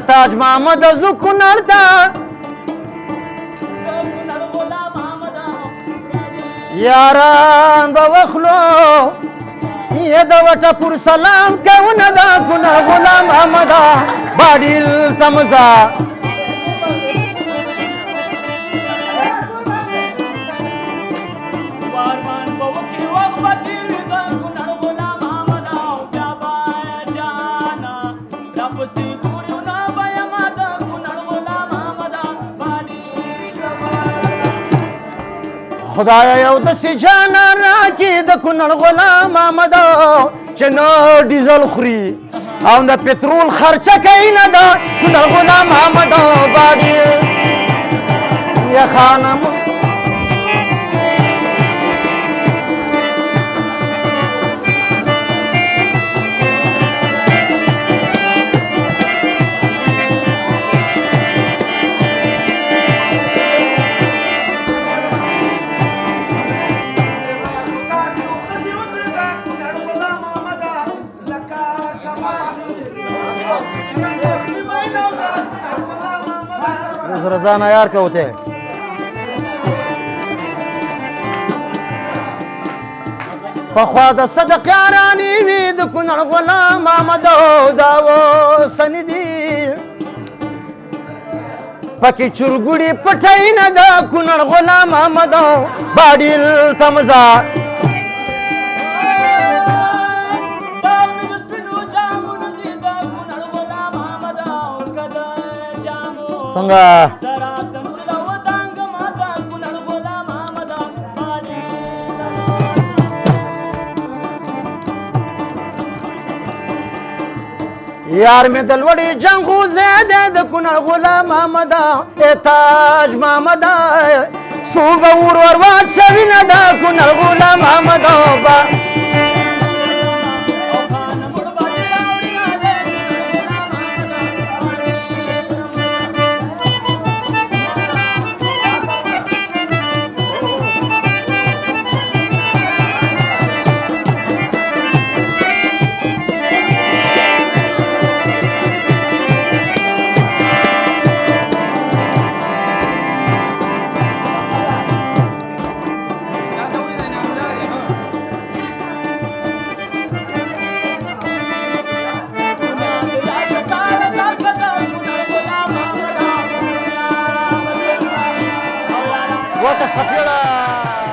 تاج محمد زو کونړ ته یاران به وخلو یې د وټه پر سلام کوونه دا کونړ غلام محمد باډیل سمزا خدایا یو داسې جانا راکړي د کونړ غلام محمد چې نه ډیزل خوري او د پټرول خرچه کوي نه د کونړ غلام محمد باډي یا خانم رضا یار کا ہوتے پخوا د صدق یارانی وی د کونړ غلام محمد دا وسنی دی پکې چورګوړي پټای نه د کونړ غلام محمد باډیل تمزا څنګه یار مې د لوړې جنګو زیاده د کونړ غلام محمد تاج محمد څوک ور واچوي نه د کونړ غلام محمد What a sapira!